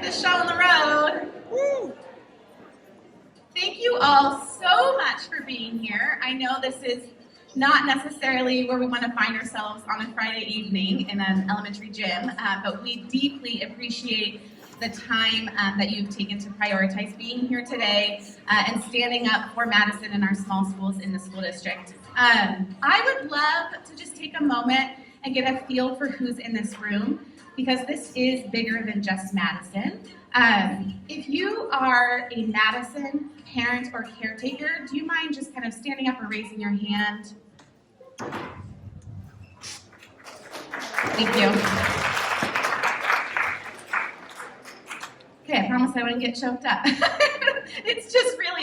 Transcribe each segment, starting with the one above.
get this show on the road. Woo. Thank you all so much for being here. I know this is not necessarily where we want to find ourselves on a Friday evening in an elementary gym, but we deeply appreciate the time that you've taken to prioritize being here today and standing up for Madison and our small schools in the school district. I would love to just take a moment and get a feel for who's in this room, because this is bigger than just Madison. If you are a Madison parent or caretaker, do you mind just kind of standing up or raising your hand? Thank you. Okay, I promise I wouldn't get choked up.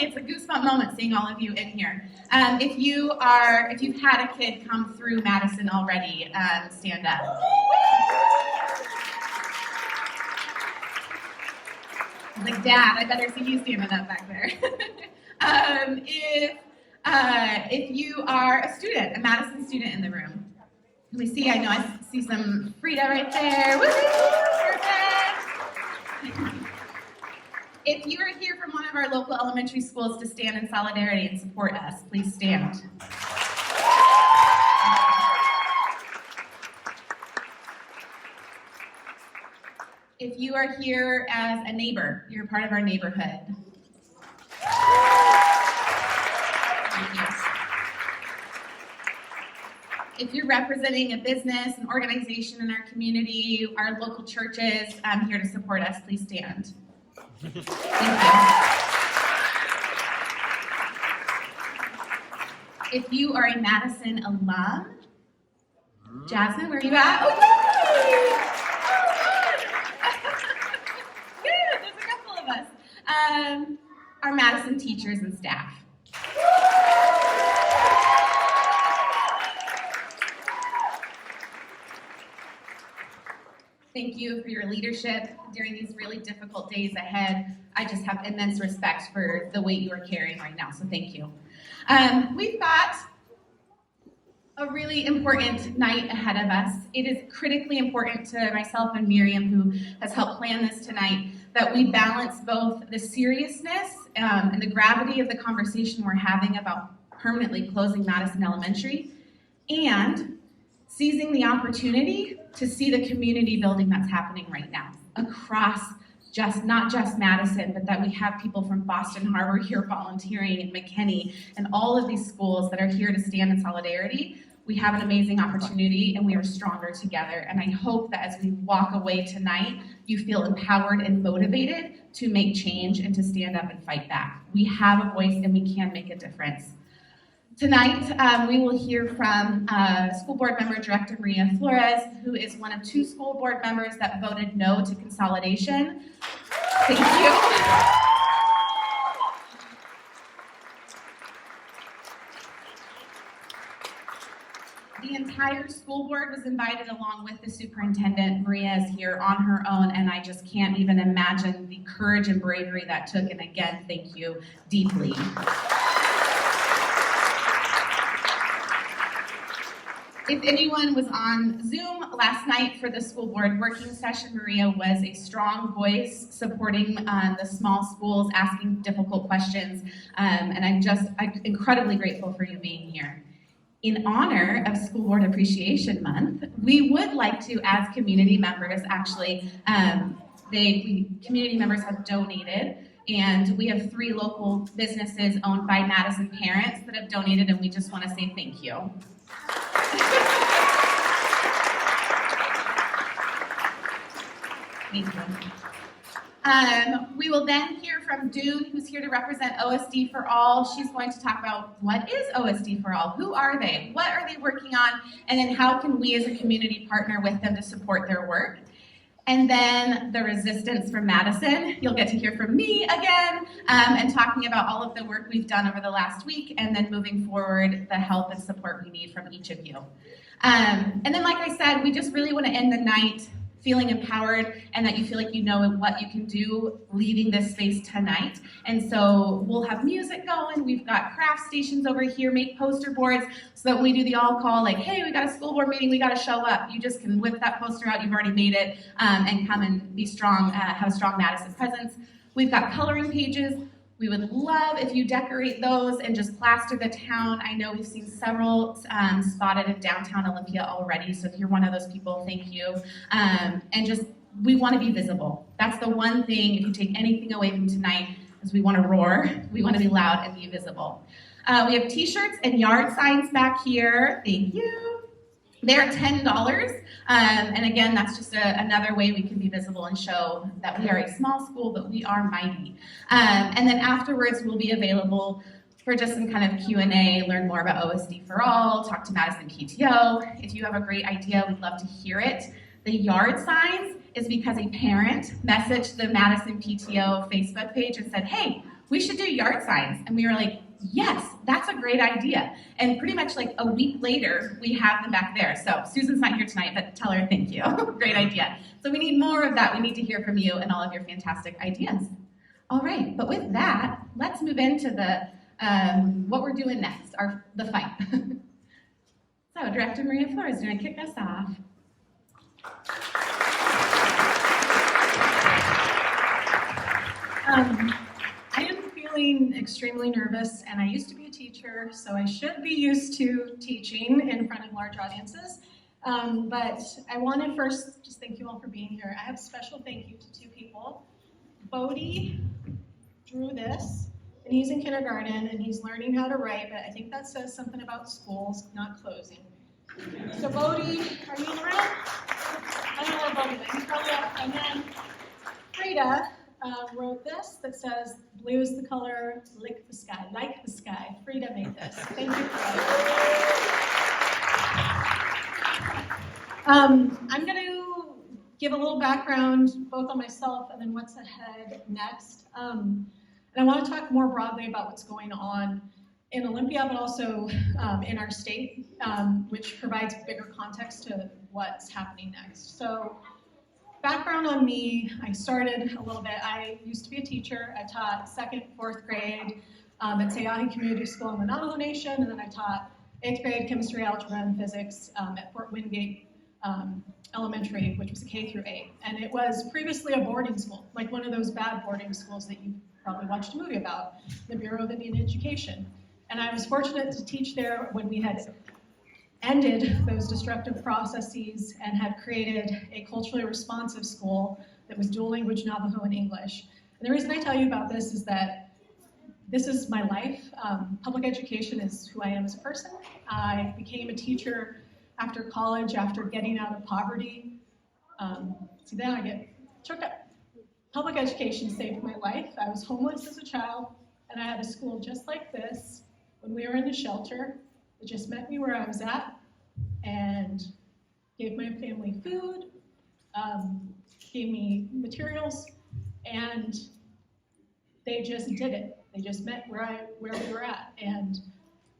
It's a goosebump moment seeing all of you in here. If you've had a kid come through Madison already, stand up. Like, Dad, I better see you standing up back there. If you are a student, a Madison student in the room, I see some Frida right there. Woo-hoo! Perfect. If you are here from one of our local elementary schools to stand in solidarity and support us, please stand. If you are here as a neighbor, you're part of our neighborhood. Thank you. If you're representing a business, an organization in our community, our local churches, here to support us, please stand. Thank you. If you are a Madison alum, Jasmine, where are you at? Oh, yay! Good, there's a couple of us. Our Madison teachers and staff. Thank you for your leadership during these really difficult days ahead. I just have immense respect for the weight you are carrying right now, so thank you. We've got a really important night ahead of us. It is critically important to myself and Miriam, who has helped plan this tonight, that we balance both the seriousness and the gravity of the conversation we're having about permanently closing Madison Elementary and seizing the opportunity to see the community building that's happening right now across not just Madison, but that we have people from Boston Harbor here volunteering and McKinney and all of these schools that are here to stand in solidarity. We have an amazing opportunity and we are stronger together. And I hope that as we walk away tonight, you feel empowered and motivated to make change and to stand up and fight back. We have a voice and we can make a difference. Tonight, we will hear from School Board Member Director Maria Flores, who is one of 2 school board members that voted no to consolidation. Thank you. The entire school board was invited along with the superintendent. Maria is here on her own, and I just can't even imagine the courage and bravery that took. And again, thank you deeply. If anyone was on Zoom last night for the school board working session, Maria was a strong voice supporting the small schools, asking difficult questions, and I'm incredibly grateful for you being here. In honor of School Board Appreciation Month, we would like to, as community members, actually, community members have donated, and we have 3 local businesses owned by Madison parents that have donated, and we just want to say thank you. Thank you. We will then hear from Dune, who's here to represent OSD for All. She's going to talk about what is OSD for All, who are they, what are they working on, and then how can we as a community partner with them to support their work. And then the resistance from Madison. You'll get to hear from me again and talking about all of the work we've done over the last week, and then moving forward, the help and support we need from each of you. And then, like I said, we just really want to end the night feeling empowered and that you feel like you know what you can do leaving this space tonight. And so we'll have music going. We've got craft stations over here, make poster boards so that when we do the all call, like, hey, we got a school board meeting, we got to show up. You just can whip that poster out, you've already made it, and come and be strong, have a strong Madison presence. We've got coloring pages. We would love if you decorate those and just plaster the town. I know we've seen several spotted in downtown Olympia already, so if you're one of those people, thank you. And just, we want to be visible. That's the one thing, if you take anything away from tonight, is we want to roar, we want to be loud and be visible. We have t-shirts and yard signs back here. Thank you. They're $10, and again, that's just another way we can be visible and show that we are a small school, but we are mighty. And then afterwards, we'll be available for just some kind of Q&A, learn more about OSD for All, talk to Madison PTO. If you have a great idea, we'd love to hear it. The yard signs is because a parent messaged the Madison PTO Facebook page and said, hey, we should do yard signs. And we were like, yes, that's a great idea. And pretty much like a week later, we have them back there. So Susan's not here tonight, but tell her thank you. Great idea. So we need more of that. We need to hear from you and all of your fantastic ideas. All right, but with that, let's move into the what we're doing next, the fight. So Director Maria Flores is going to kick us off. I am feeling extremely nervous, and I used to be a teacher, so I should be used to teaching in front of large audiences. But I want to first just thank you all for being here. I have a special thank you to two people. Bodie drew this, and he's in kindergarten, and he's learning how to write, but I think that says something about schools not closing. So Bodie, are you in the room? I don't know where Bodie is. He's probably up. And then Frida wrote this that says, blue is the color, like the sky. Frida made this. Thank you, Frida. I'm going to give a little background both on myself and then what's ahead next. And I want to talk more broadly about what's going on in Olympia, but also in our state, which provides bigger context to what's happening next. So background on me, I started a little bit. I used to be a teacher. I taught 2nd, 4th grade at Sayahi Community School in the Navajo Nation, and then I taught 8th grade chemistry, algebra, and physics at Fort Wingate Elementary, which was a K through 8. And it was previously a boarding school, like one of those bad boarding schools that you've probably watched a movie about, the Bureau of Indian Education. And I was fortunate to teach there when we had ended those destructive processes and had created a culturally responsive school that was dual language Navajo and English. And the reason I tell you about this is that this is my life. Public education is who I am as a person. I became a teacher after college, after getting out of poverty. See, then I get choked up. Public education saved my life. I was homeless as a child, and I had a school just like this when we were in the shelter. It just met me where I was at and gave my family food, gave me materials, and they just did it. They just met where we were at. And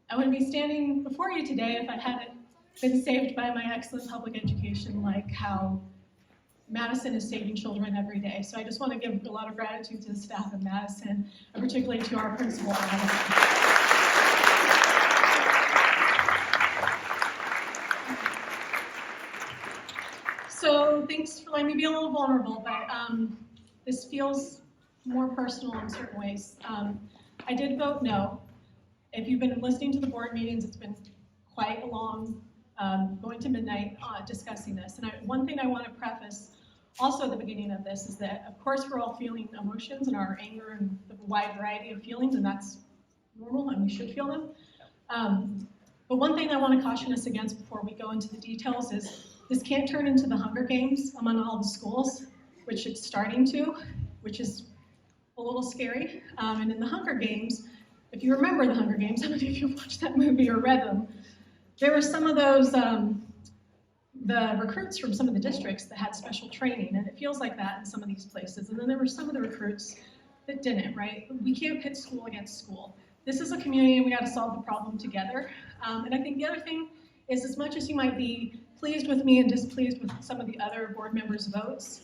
I wouldn't be standing before you today if I hadn't been saved by my excellent public education, like how Madison is saving children every day. So I just want to give a lot of gratitude to the staff of Madison, and particularly to our principal. So thanks for letting me be a little vulnerable, but this feels more personal in certain ways. I did vote no. If you've been listening to the board meetings, it's been quite a long, going to midnight discussing this. And one thing I want to preface also at the beginning of this is that, of course, we're all feeling emotions and our anger and the wide variety of feelings, and that's normal, and we should feel them. But one thing I want to caution us against before we go into the details is this can't turn into the Hunger Games among all the schools, which it's starting to, which is a little scary. And in the Hunger Games, if you remember the Hunger Games, how many of you watched that movie or read them? There were some of those, the recruits from some of the districts that had special training, and it feels like that in some of these places. And then there were some of the recruits that didn't, right? We can't pit school against school. This is a community, and we got to solve the problem together. And I think the other thing is, as much as you might be pleased with me and displeased with some of the other board members' votes.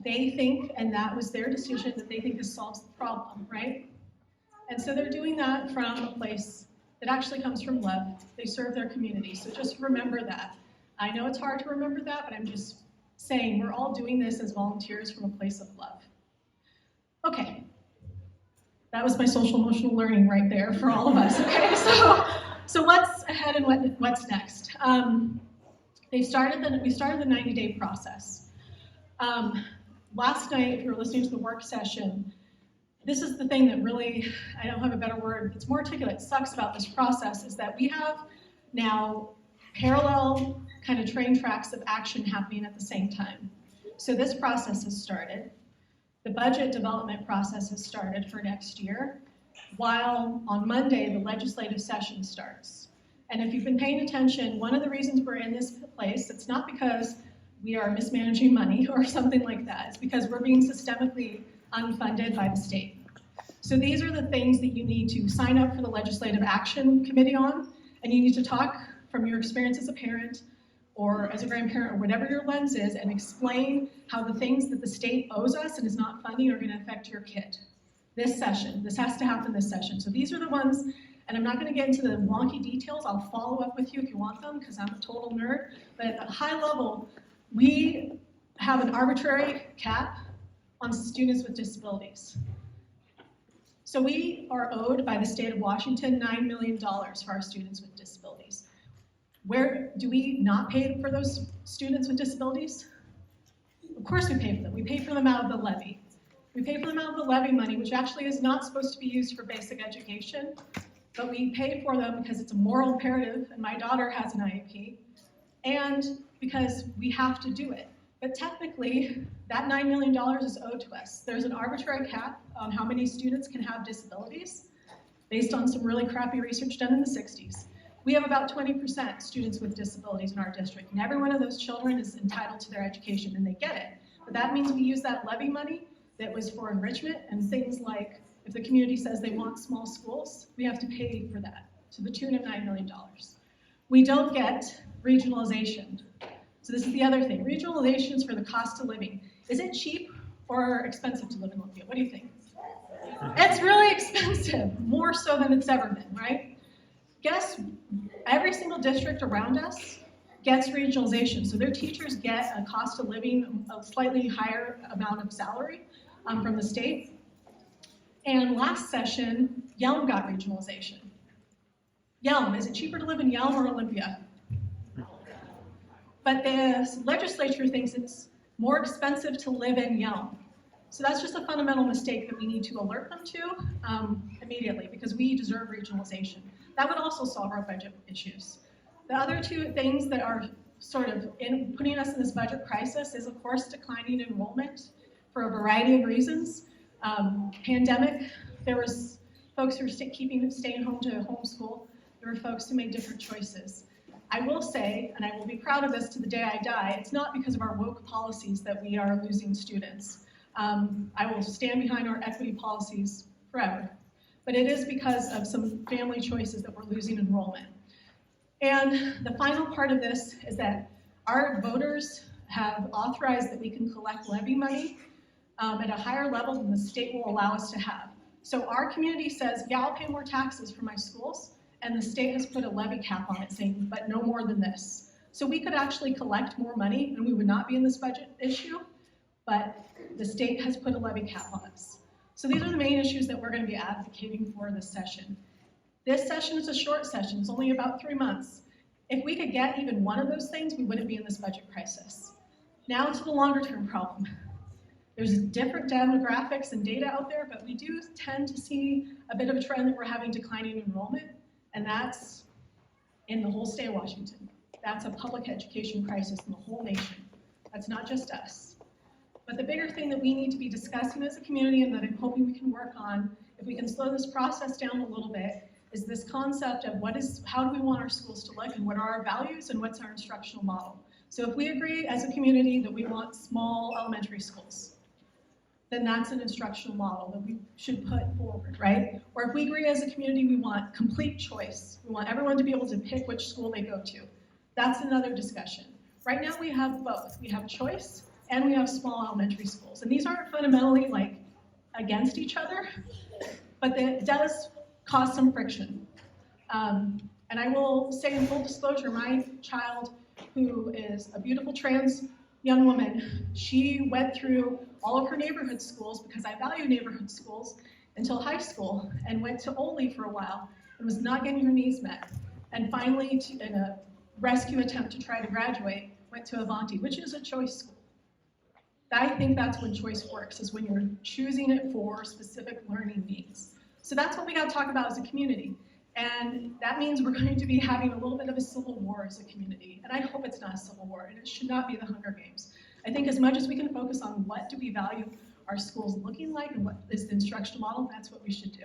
They think, and that was their decision, that they think this solves the problem, right? And so they're doing that from a place that actually comes from love. They serve their community, so just remember that. I know it's hard to remember that, but I'm just saying we're all doing this as volunteers from a place of love. Okay, that was my social emotional learning right there for all of us, okay? So what's ahead and what's next? We started the 90-day process. Last night, if you were listening to the work session, this is the thing that really, I don't have a better word, it's more articulate, sucks about this process, is that we have now parallel kind of train tracks of action happening at the same time. So this process has started. The budget development process has started for next year, while on Monday, the legislative session starts. And if you've been paying attention, one of the reasons we're in this place, it's not because we are mismanaging money or something like that. It's because we're being systemically unfunded by the state. So these are the things that you need to sign up for the Legislative Action Committee on, and you need to talk from your experience as a parent or as a grandparent or whatever your lens is and explain how the things that the state owes us and is not funding are going to affect your kid. This session, this has to happen this session. So these are the ones, and I'm not going to get into the wonky details. I'll follow up with you if you want them because I'm a total nerd. But at the high level, we have an arbitrary cap on students with disabilities. So we are owed by the state of Washington $9 million for our students with disabilities. Where do we not pay for those students with disabilities? Of course we pay for them. We pay for them out of the levy. We pay for them out of the levy money, which actually is not supposed to be used for basic education, but we pay for them because it's a moral imperative, and my daughter has an IEP, and because we have to do it. But technically, that $9 million is owed to us. There's an arbitrary cap on how many students can have disabilities based on some really crappy research done in the 60s. We have about 20% students with disabilities in our district, and every one of those children is entitled to their education, and they get it. But that means we use that levy money that was for enrichment and things like, if the community says they want small schools, we have to pay for that to the tune of $9 million. We don't get regionalization. So this is the other thing. Regionalization is for the cost of living. Is it cheap or expensive to live in Olympia? What do you think? It's really expensive, more so than it's ever been, right? Guess every single district around us gets regionalization. So their teachers get a cost of living, a slightly higher amount of salary from the state. And last session, Yelm got regionalization. Yelm, is it cheaper to live in Yelm or Olympia? But the legislature thinks it's more expensive to live in Yelm. So that's just a fundamental mistake that we need to alert them to immediately because we deserve regionalization. That would also solve our budget issues. The other two things that are sort of putting us in this budget crisis is, of course, declining enrollment for a variety of reasons. Pandemic, there was folks who were staying home to homeschool. There were folks who made different choices. I will say, and I will be proud of this to the day I die, it's not because of our woke policies that we are losing students. I will stand behind our equity policies forever. But it is because of some family choices that we're losing enrollment. And the final part of this is that our voters have authorized that we can collect levy money at a higher level than the state will allow us to have. So our community says, yeah, I'll pay more taxes for my schools, and the state has put a levy cap on it saying, but no more than this. So we could actually collect more money and we would not be in this budget issue, but the state has put a levy cap on us. So these are the main issues that we're going to be advocating for this session. This session is a short session, it's only about 3 months. If we could get even one of those things, we wouldn't be in this budget crisis. Now to the longer term problem. There's different demographics and data out there, but we do tend to see a bit of a trend that we're having declining enrollment. And that's in the whole state of Washington. That's a public education crisis in the whole nation. That's not just us. But the bigger thing that we need to be discussing as a community and that I'm hoping we can work on, if we can slow this process down a little bit, is this concept of how do we want our schools to look and what are our values and what's our instructional model. So if we agree as a community that we want small elementary schools, then that's an instructional model that we should put forward, right? Or if we agree as a community we want complete choice, we want everyone to be able to pick which school they go to, that's another discussion. Right now we have both. We have choice and we have small elementary schools. And these aren't fundamentally like against each other, but it does cause some friction. And I will say in full disclosure, my child, who is a beautiful trans young woman, she went through all of her neighborhood schools, because I value neighborhood schools, until high school, and went to Olympia for a while and was not getting her needs met. And finally, in a rescue attempt to try to graduate, went to Avanti, which is a choice school. I think that's when choice works, is when you're choosing it for specific learning needs. So that's what we got to talk about as a community. And that means we're going to be having a little bit of a civil war as a community. And I hope it's not a civil war, and it should not be the Hunger Games. I think as much as we can focus on what do we value our schools looking like and what is the instructional model, that's what we should do.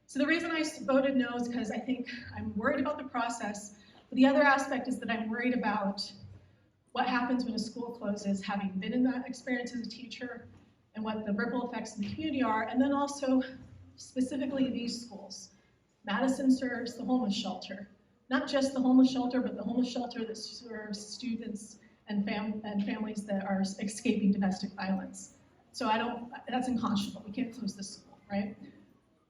So the reason I voted no is because I think I'm worried about the process. But the other aspect is that I'm worried about what happens when a school closes, having been in that experience as a teacher, and what the ripple effects in the community are, and then also specifically these schools. Madison serves the homeless shelter. Not just the homeless shelter, but the homeless shelter that serves students and families that are escaping domestic violence. So that's unconscionable. We can't close this school, right?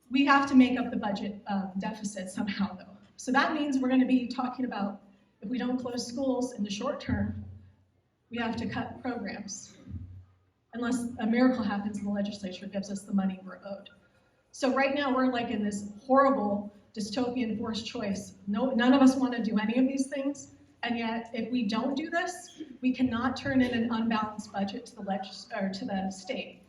We have to make up the budget deficit somehow, though. So that means we're going to be talking about, if we don't close schools in the short term, we have to cut programs, unless a miracle happens and the legislature gives us the money we're owed. So right now we're like in this horrible dystopian forced choice. None of us want to do any of these things, and yet if we don't do this, we cannot turn in an unbalanced budget to the state.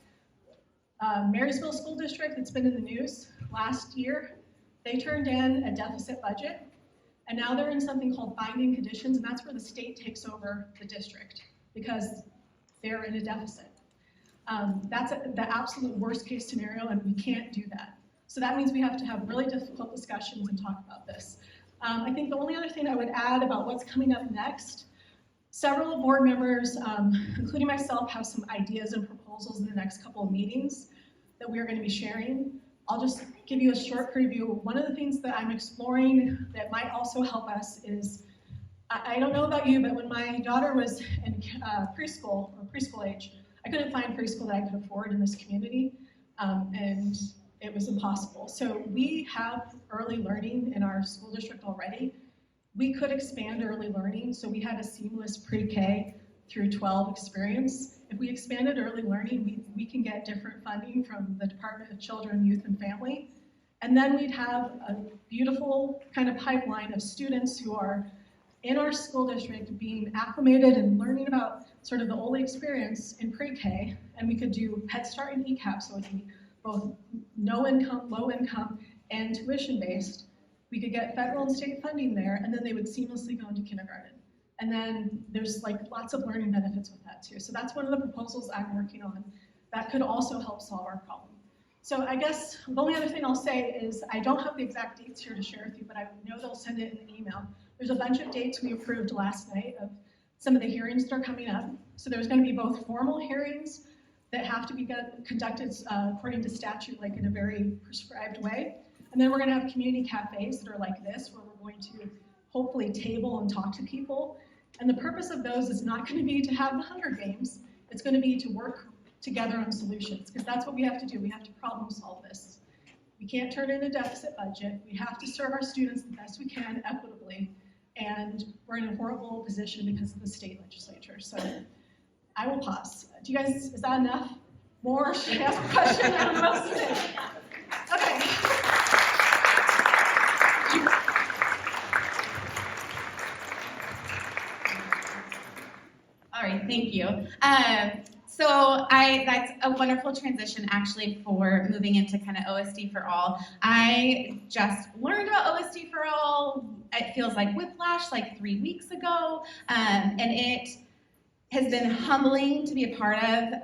Marysville School District, that's been in the news last year, they turned in a deficit budget, and now they're in something called binding conditions, and that's where the state takes over the district because they're in a deficit. That's the absolute worst case scenario, and we can't do that. So that means we have to have really difficult discussions and talk about this. I think the only other thing I would add about what's coming up next, several board members, including myself, have some ideas and proposals in the next couple of meetings that we are going to be sharing. I'll just give you a short preview. One of the things that I'm exploring that might also help us is, I don't know about you, but when my daughter was in preschool age, I couldn't find preschool that I could afford in this community, and it was impossible. So we have early learning in our school district already. We could expand early learning, so we had a seamless pre-K through 12 experience. If we expanded early learning, we can get different funding from the Department of Children, Youth, and Family. And then we'd have a beautiful kind of pipeline of students who are in our school district being acclimated and learning about sort of the OLE experience in pre-K. And we could do Head Start and ECAP, so it'd be both no income, low income, and tuition-based. We could get federal and state funding there, and then they would seamlessly go into kindergarten. And then there's like lots of learning benefits with that too. So that's one of the proposals I'm working on that could also help solve our problem. So I guess the only other thing I'll say is I don't have the exact dates here to share with you, but I know they'll send it in an email. There's a bunch of dates we approved last night of some of the hearings that are coming up. So there's going to be both formal hearings that have to be conducted according to statute, like in a very prescribed way. And then we're going to have community cafes that are like this, where we're going to hopefully table and talk to people. And the purpose of those is not going to be to have the Hunger Games. It's going to be to work together on solutions, because that's what we have to do. We have to problem solve this. We can't turn in a deficit budget. We have to serve our students the best we can equitably. And we're in a horrible position because of the state legislature. So I will pause. Do you guys, is that enough? More? Should I ask a question? I don't know what else to say. Okay. All right, thank you. So that's a wonderful transition actually for moving into kind of OSD for All. I just learned about OSD for All, it feels like whiplash, like 3 weeks ago, and it has been humbling to be a part of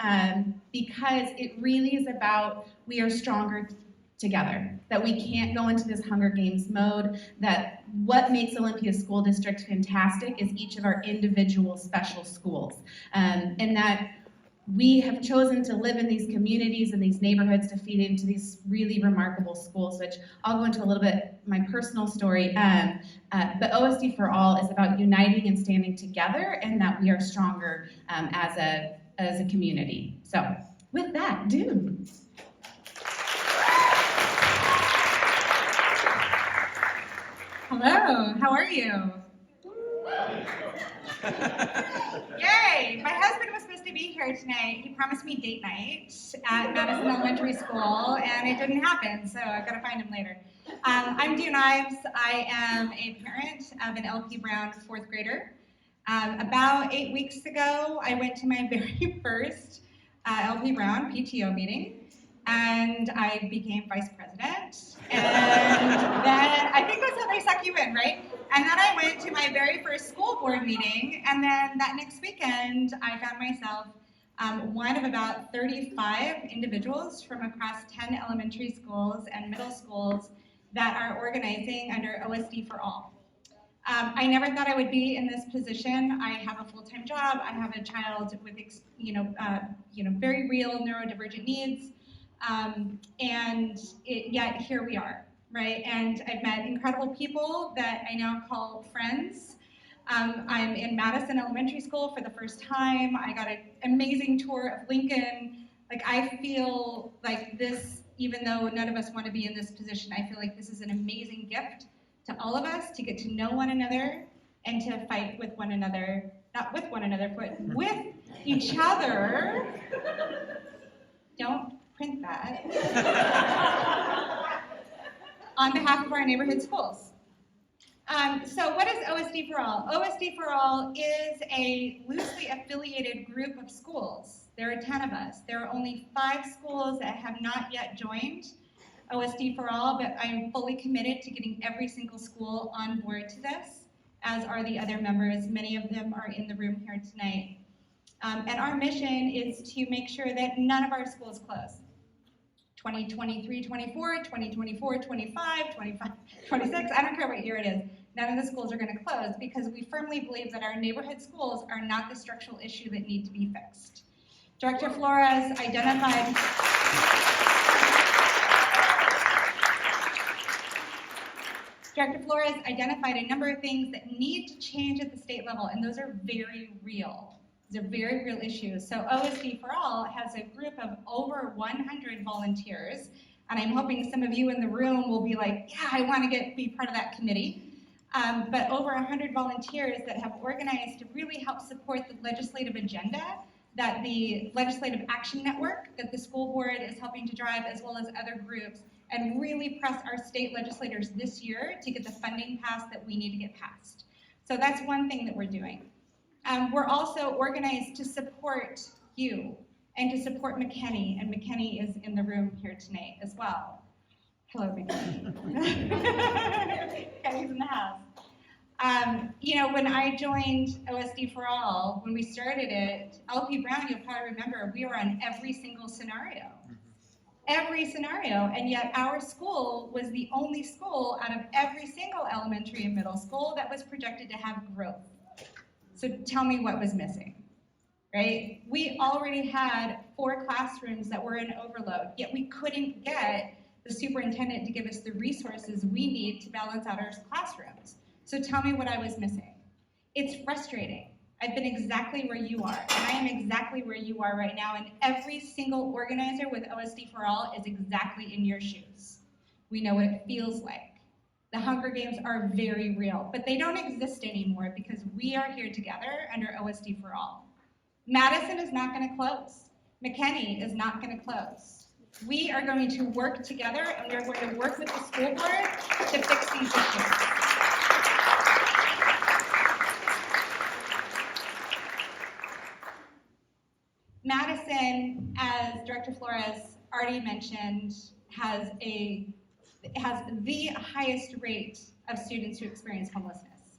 because it really is about we are stronger together, that we can't go into this Hunger Games mode, that what makes Olympia School District fantastic is each of our individual special schools, and that we have chosen to live in these communities and these neighborhoods to feed into these really remarkable schools, which I'll go into a little bit my personal story. But OSD for All is about uniting and standing together, and that we are stronger as a community. So with that, Dune. Hello, how are you? Yay! My husband was supposed to be here tonight. He promised me date night at Madison Elementary School, and it didn't happen, so I've got to find him later. I'm Dune Ives. I am a parent of an LP Brown fourth grader. About 8 weeks ago, I went to my very first LP Brown PTO meeting, and I became vice president. And then, I think that's how they suck you in, right? And then I went to my very first school board meeting, and then that next weekend, I found myself one of about 35 individuals from across 10 elementary schools and middle schools that are organizing under OSD for All. I never thought I would be in this position. I have a full-time job. I have a child with, very real neurodivergent needs, yet here we are. Right, and I've met incredible people that I now call friends. I'm in Madison Elementary School for the first time. I got an amazing tour of Lincoln. Like, I feel like this, even though none of us want to be in this position, I feel like this is an amazing gift to all of us to get to know one another and to fight with one another, not with one another, but with each other. Don't print that. On behalf of our neighborhood schools. So what is OSD for All? OSD for All is a loosely affiliated group of schools. There are 10 of us. There are only 5 schools that have not yet joined OSD for All, but I'm fully committed to getting every single school on board to this, as are the other members. Many of them are in the room here tonight. And our mission is to make sure that none of our schools close. 2023, 24, 2024, 25, 25, 26, I don't care what year it is, none of the schools are going to close because we firmly believe that our neighborhood schools are not the structural issue that need to be fixed. Director Flores identified a number of things that need to change at the state level, and those are very real. These are very real issues. So OSD for All has a group of over 100 volunteers, and I'm hoping some of you in the room will be like, yeah, I want to be part of that committee. But over 100 volunteers that have organized to really help support the legislative agenda that the Legislative Action Network that the school board is helping to drive, as well as other groups, and really press our state legislators this year to get the funding passed that we need to get passed. So that's one thing that we're doing. We're also organized to support you and to support McKinney, and McKinney is in the room here tonight as well. Hello, McKinney. He's in the house. When I joined OSD for All, when we started it, LP Brown, you'll probably remember, we were on every single scenario. Every scenario, and yet our school was the only school out of every single elementary and middle school that was projected to have growth. So tell me what was missing, right? We already had 4 classrooms that were in overload, yet we couldn't get the superintendent to give us the resources we need to balance out our classrooms. So tell me what I was missing. It's frustrating. I've been exactly where you are, and I am exactly where you are right now, and every single organizer with OSD for All is exactly in your shoes. We know what it feels like. The Hunger Games are very real, but they don't exist anymore because we are here together under OSD for All. Madison is not going to close. McKinney is not going to close. We are going to work together, and we are going to work with the school board to fix these issues. Madison, as Director Flores already mentioned, has the highest rate of students who experience homelessness.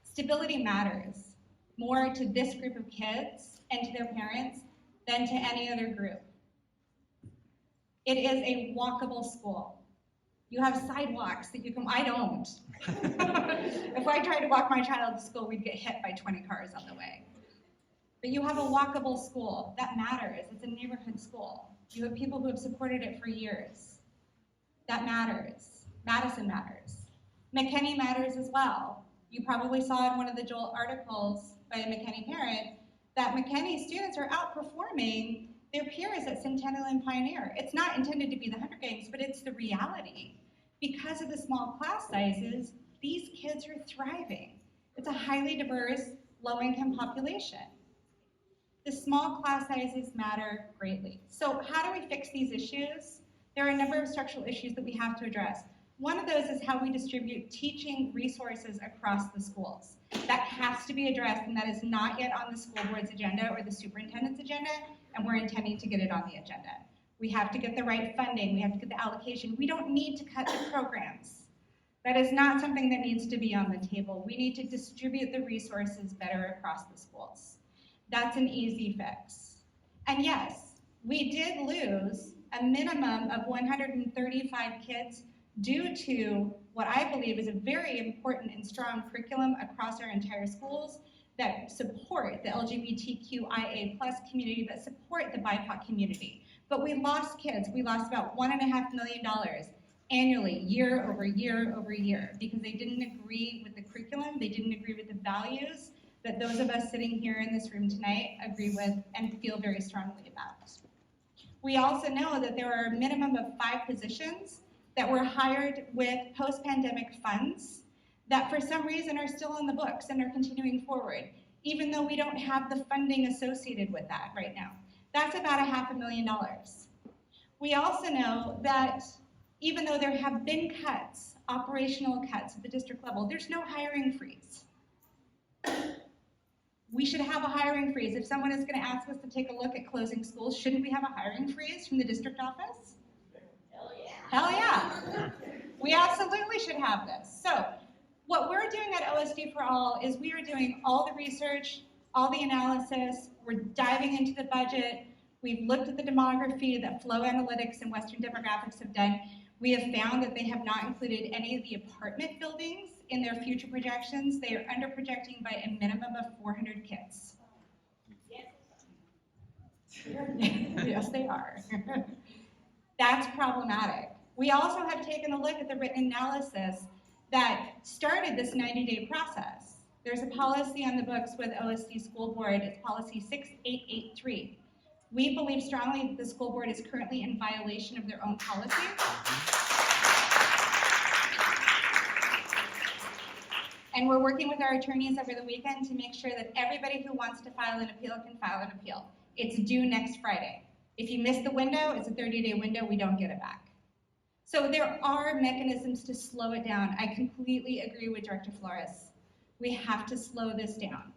Stability matters more to this group of kids and to their parents than to any other group. It is a walkable school. You have sidewalks that you can, I don't. If I tried to walk my child to school, we'd get hit by 20 cars on the way. But you have a walkable school. That matters. It's a neighborhood school. You have people who have supported it for years. That matters. Madison matters. McKinney matters as well. You probably saw in one of the Joel articles by a McKinney parent that McKinney students are outperforming their peers at Centennial and Pioneer. It's not intended to be the Hunger Games, but it's the reality. Because of the small class sizes, these kids are thriving. It's a highly diverse, low-income population. The small class sizes matter greatly. So how do we fix these issues? There are a number of structural issues that we have to address. One of those is how we distribute teaching resources across the schools. That has to be addressed, and that is not yet on the school board's agenda or the superintendent's agenda, and we're intending to get it on the agenda. We have to get the right funding, we have to get the allocation. We don't need to cut the programs. That is not something that needs to be on the table. We need to distribute the resources better across the schools. That's an easy fix. And yes, we did lose a minimum of 135 kids due to what I believe is a very important and strong curriculum across our entire schools that support the LGBTQIA+ community, that support the BIPOC community. But we lost kids. We lost about $1.5 million annually, year over year over year, because they didn't agree with the curriculum, they didn't agree with the values that those of us sitting here in this room tonight agree with and feel very strongly about. We also know that there are a minimum of 5 positions that were hired with post-pandemic funds that for some reason are still on the books and are continuing forward, even though we don't have the funding associated with that right now. That's about $500,000. We also know that even though there have been cuts, operational cuts at the district level, there's no hiring freeze. We should have a hiring freeze. If someone is going to ask us to take a look at closing schools, shouldn't we have a hiring freeze from the district office? Hell yeah. We absolutely should have this. So what we're doing at OSD for All is we are doing all the research, all the analysis, we're diving into the budget, we've looked at the demography that Flow Analytics and Western Demographics have done. We have found that they have not included any of the apartment buildings in their future projections. They are under projecting by a minimum of 400 kids. Yes, they are. That's problematic. We also have taken a look at the written analysis that started this 90-day process. There's a policy on the books with OSD School Board. It's policy 6883. We believe strongly that the school board is currently in violation of their own policies. And we're working with our attorneys over the weekend to make sure that everybody who wants to file an appeal can file an appeal. It's due next Friday. If you miss the window, it's a 30-day window, we don't get it back. So there are mechanisms to slow it down. I completely agree with Director Flores. We have to slow this down.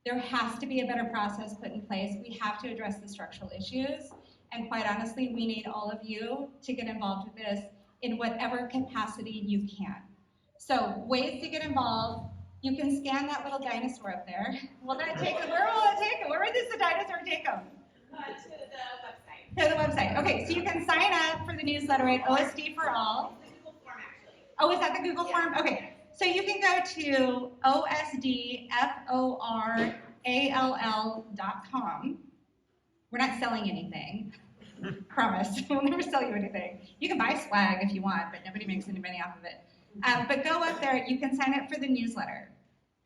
There has to be a better process put in place. We have to address the structural issues. And quite honestly, we need all of you to get involved with this in whatever capacity you can. So ways to get involved, you can scan that little dinosaur up there. Will that take them? Where will it take them? Where does the dinosaur take them? To the website. To the website. Okay, so you can sign up for the newsletter at OSD for All. The Google form, actually. Oh, is that the Google form? Okay, so you can go to osdforall.com. We're not selling anything. Promise. We'll never sell you anything. You can buy swag if you want, but nobody makes any money off of it. But go up there. You can sign up for the newsletter.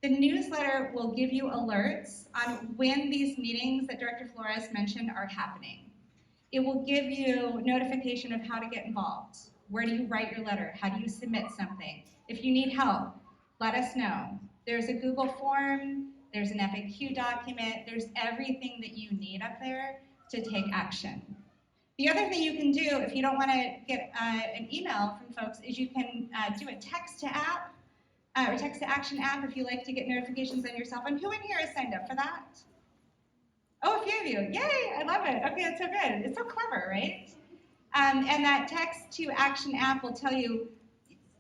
The newsletter will give you alerts on when these meetings that Director Flores mentioned are happening. It will give you notification of how to get involved. Where do you write your letter? How do you submit something? If you need help, let us know. There's a Google form, there's an FAQ document, there's everything that you need up there to take action. The other thing you can do if you don't want to get an email from folks is you can do a text to app or text to action app if you like to get notifications on your cell phone. Who in here is signed up for that? Oh, a few of you. Yay, I love it. Okay, it's so good. It's so clever, right? And that text to action app will tell you,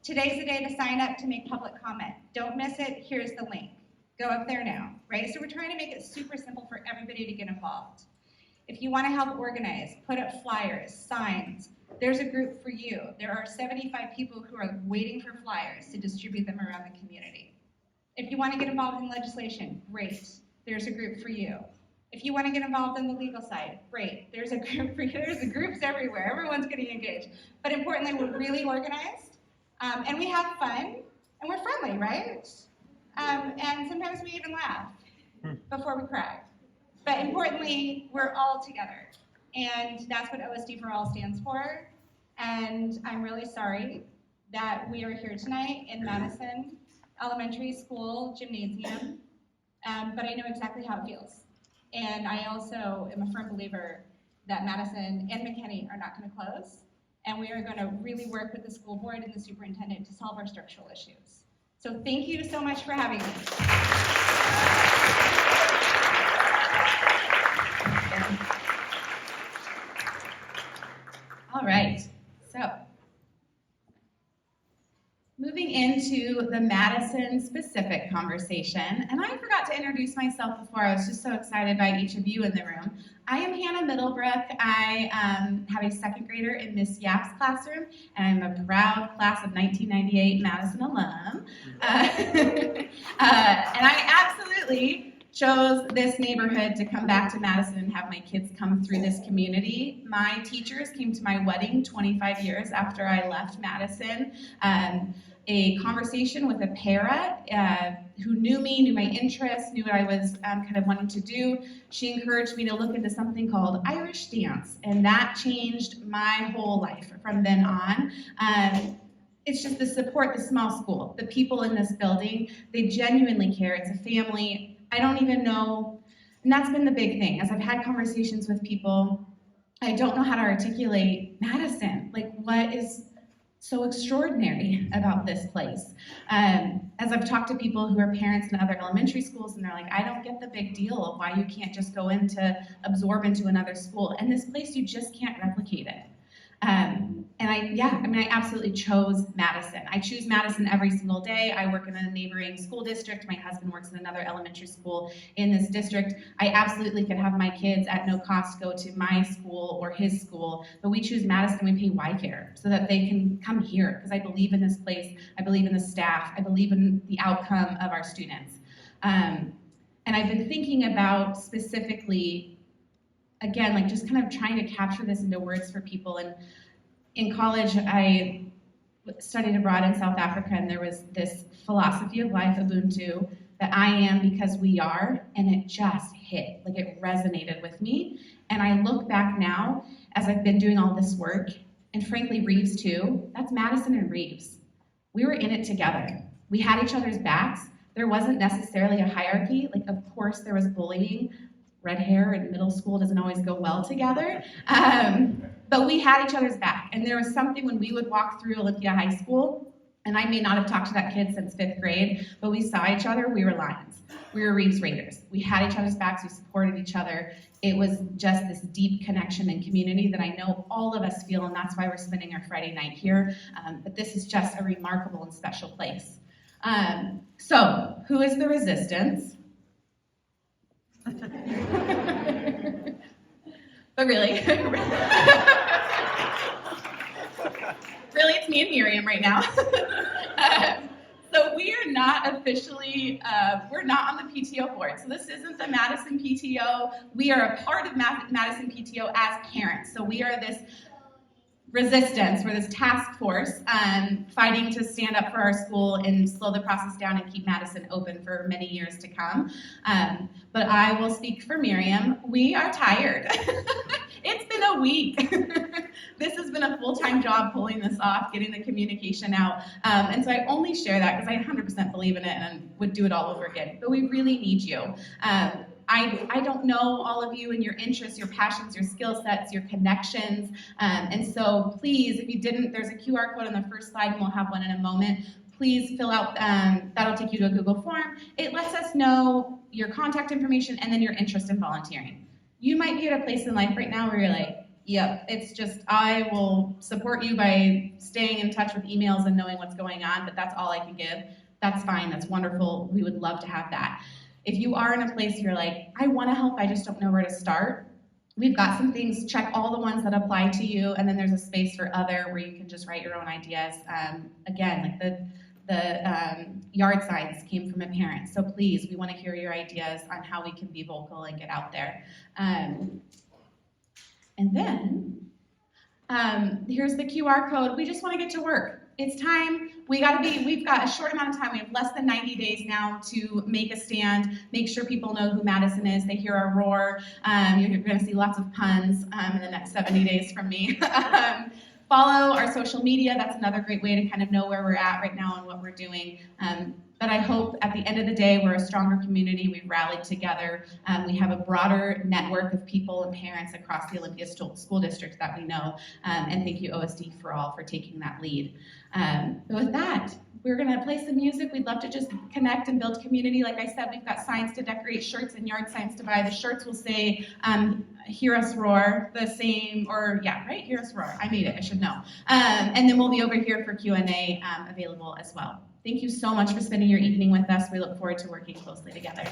today's the day to sign up to make public comment. Don't miss it. Here's the link. Go up there now, right? So we're trying to make it super simple for everybody to get involved. If you want to help organize, put up flyers, signs, there's a group for you. There are 75 people who are waiting for flyers to distribute them around the community. If you want to get involved in legislation, great. there's a group for you. If you want to get involved in the legal side, great. There's a group for you. There's groups everywhere. Everyone's getting engaged. But importantly, we're really organized, and we have fun, and we're friendly, right? And sometimes we even laugh before we cry. But importantly, we're all together. And that's what OSD for All stands for. And I'm really sorry that we are here tonight in Madison Elementary School gymnasium, but I know exactly how it feels. And I also am a firm believer that Madison and McKinney are not going to close, and we are going to really work with the school board and the superintendent to solve our structural issues. So thank you so much for having me. All right, so moving into the Madison specific conversation, and I forgot to introduce myself before. I was just so excited by each of you in the room. I am Hannah Middlebrook. I have a second grader in Miss Yap's classroom, and I'm a proud class of 1998 Madison alum. And I absolutely chose this neighborhood to come back to Madison and have my kids come through this community. My teachers came to my wedding 25 years after I left Madison. A conversation with a para who knew me, knew my interests, knew what I was kind of wanting to do. She encouraged me to look into something called Irish dance, and that changed my whole life from then on. It's just the support, the small school, the people in this building, they genuinely care. It's a family. I don't even know, and that's been the big thing. As I've had conversations with people, I don't know how to articulate Madison. Like, what is so extraordinary about this place? As I've talked to people who are parents in other elementary schools, and they're like, I don't get the big deal of why you can't just go in to absorb into another school. And this place, you just can't replicate it. I absolutely chose Madison. I choose Madison every single day. I work in a neighboring school district. My husband works in another elementary school in this district. I absolutely could have my kids at no cost go to my school or his school, but we choose Madison. We pay Y-Care so that they can come here because I believe in this place. I believe in the staff. I believe in the outcome of our students. And I've been thinking about specifically, again, like just kind of trying to capture this into words for people. And in college, I studied abroad in South Africa, and there was this philosophy of life, Ubuntu, that I am because we are, and it just hit, like it resonated with me. And I look back now, as I've been doing all this work, and frankly, Reeves too, that's Madison and Reeves. We were in it together. We had each other's backs. There wasn't necessarily a hierarchy. Like, of course, there was bullying. Red hair in middle school doesn't always go well together. But we had each other's back. And there was something when we would walk through Olympia High School, and I may not have talked to that kid since 5th grade, but we saw each other, we were Lions. We were Reeves Raiders. We had each other's backs, we supported each other. It was just this deep connection and community that I know all of us feel, and that's why we're spending our Friday night here. But this is just a remarkable and special place. So, who is the resistance? But really, really, it's me and Miriam right now. So we are not officially, we're not on the PTO board. So this isn't the Madison PTO. We are a part of Madison PTO as parents. So we are this resistance, we're this task force fighting to stand up for our school and slow the process down and keep Madison open for many years to come. But I will speak for Miriam. We are tired. It's been a week. This has been a full-time job pulling this off, getting the communication out. And so I only share that because I 100% believe in it and would do it all over again. But we really need you. I don't know all of you and your interests, your passions, your skill sets, your connections. And so please, if you didn't, there's a QR code on the first slide and we'll have one in a moment. Please fill out, that'll take you to a Google form. It lets us know your contact information and then your interest in volunteering. You might be at a place in life right now where you're like, yep, it's just, I will support you by staying in touch with emails and knowing what's going on, but that's all I can give. That's fine, that's wonderful. We would love to have that. If you are in a place you're like, I want to help, I just don't know where to start, we've got some things, check all the ones that apply to you, and then there's a space for other where you can just write your own ideas. Again, like yard signs came from a parent. So please, we want to hear your ideas on how we can be vocal and get out there. And then, here's the QR code. We just want to get to work. It's time. We've got a short amount of time. We have less than 90 days now to make a stand, make sure people know who Madison is. They hear our roar. You're going to see lots of puns in the next 70 days from me. Follow our social media. That's another great way to kind of know where we're at right now and what we're doing. But I hope at the end of the day, we're a stronger community. We've rallied together. We have a broader network of people and parents across the Olympia School District that we know. And thank you, OSD, for all for taking that lead. But with that, we're going to play some music. We'd love to just connect and build community. Like I said, we've got signs to decorate, shirts and yard signs to buy. The shirts will say, hear us roar, the same, or yeah, right? Hear us roar. I made it. I should know. And then we'll be over here for Q&A available as well. Thank you so much for spending your evening with us. We look forward to working closely together.